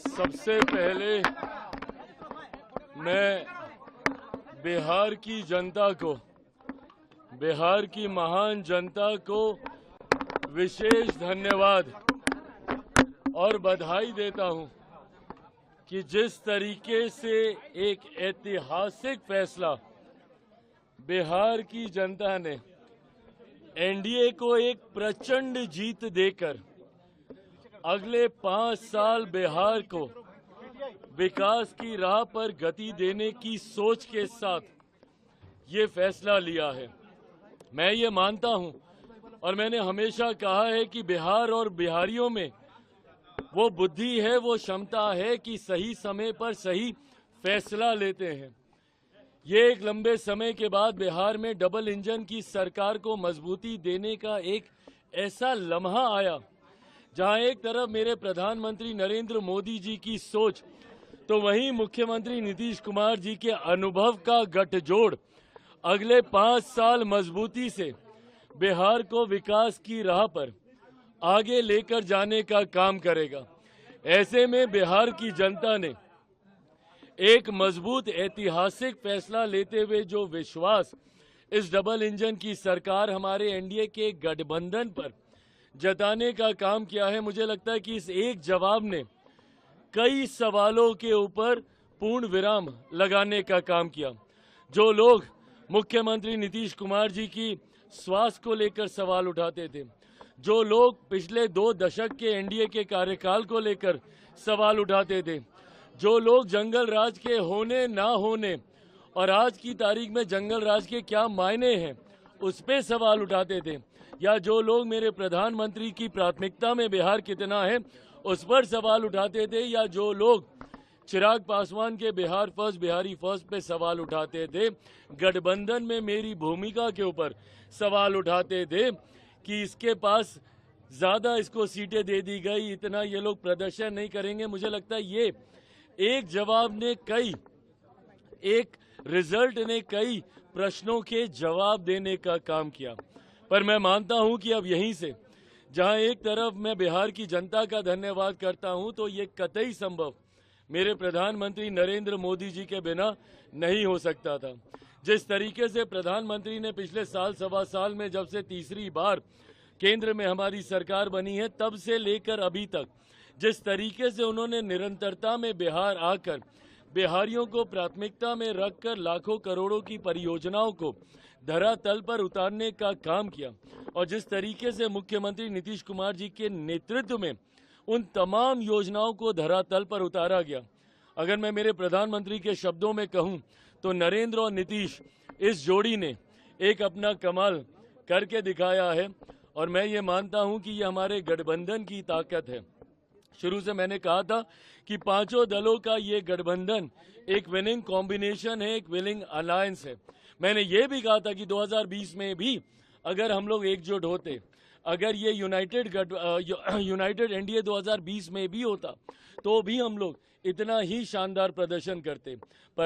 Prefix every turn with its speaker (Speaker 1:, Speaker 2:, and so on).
Speaker 1: सबसे पहले मैं बिहार की जनता को, बिहार की महान जनता को विशेष धन्यवाद और बधाई देता हूं कि जिस तरीके से एक ऐतिहासिक फैसला बिहार की जनता ने एनडीए को एक प्रचंड जीत देकर अगले 5 साल बिहार को विकास की राह पर गति देने की सोच के साथ ये फैसला लिया है। मैं ये मानता हूं और मैंने हमेशा कहा है कि बिहार और बिहारियों में वो बुद्धि है, वो क्षमता है कि सही समय पर सही फैसला लेते हैं। ये एक लंबे समय के बाद बिहार में डबल इंजन की सरकार को मजबूती देने का एक ऐसा लम्हा आया जहां एक तरफ मेरे प्रधानमंत्री नरेंद्र मोदी जी की सोच तो वहीं मुख्यमंत्री नीतीश कुमार जी के अनुभव का गठजोड़ अगले 5 साल मजबूती से बिहार को विकास की राह पर आगे लेकर जाने का काम करेगा। ऐसे में बिहार की जनता ने एक मजबूत ऐतिहासिक फैसला लेते हुए जो विश्वास इस डबल इंजन की सरकार हमारे एनडीए के गठबंधन पर जताने का काम किया है, मुझे लगता है कि इस एक जवाब ने कई सवालों के ऊपर पूर्ण विराम लगाने का काम किया। जो लोग मुख्यमंत्री नीतीश कुमार जी की स्वास्थ्य को लेकर सवाल उठाते थे, जो लोग पिछले 2 दशक के एनडीए के कार्यकाल को लेकर सवाल उठाते थे, जो लोग जंगल राज के होने ना होने और आज की तारीख में जंगल राज के क्या मायने हैं उस पे सवाल उठाते थे, या जो लोग मेरे प्रधानमंत्री की प्राथमिकता में बिहार कितना है उस पर सवाल उठाते थे, या जो लोग चिराग पासवान के बिहार फर्स्ट बिहारी फर्स्ट पे सवाल उठाते थे, गठबंधन में मेरी भूमिका के ऊपर सवाल उठाते थे कि इसके पास ज्यादा इसको सीटें दे दी गई, इतना ये लोग प्रदर्शन नहीं करेंगे। मुझे लगता है ये एक जवाब ने एक रिजल्ट ने कई प्रश्नों के जवाब देने का काम किया। पर मैं मानता हूं कि अब यहीं से जहां एक तरफ मैं बिहार की जनता का धन्यवाद करता हूं, तो ये कतई संभव मेरे प्रधानमंत्री नरेंद्र मोदी जी के बिना नहीं हो सकता था। जिस तरीके से प्रधानमंत्री ने पिछले साल सवा साल में जब से तीसरी बार केंद्र में हमारी सरकार बनी है तब से लेकर अभी तक जिस तरीके से उन्होंने निरंतरता में बिहार आकर बिहारियों को प्राथमिकता में रखकर लाखों करोड़ों की परियोजनाओं को धरातल पर उतारने का काम किया, और जिस तरीके से मुख्यमंत्री नीतीश कुमार जी के नेतृत्व में उन तमाम योजनाओं को धरातल पर उतारा गया। अगर मैं मेरे प्रधानमंत्री के शब्दों में कहूं तो नरेंद्र और नीतीश इस जोड़ी ने एक अपना कमाल करके दिखाया है, और मैं ये मानता हूं कि ये हमारे गठबंधन की ताकत है। शुरू से मैंने कहा था कि 5 दलों का ये गठबंधन एक विनिंग कॉम्बिनेशन है, एक विनिंग अलायंस है। मैंने ये भी कहा था कि 2020 में भी अगर हम लोग एकजुट होते, अगर ये यूनाइटेड एनडीए 2020 में भी होता तो भी हम लोग इतना ही शानदार प्रदर्शन करते। पर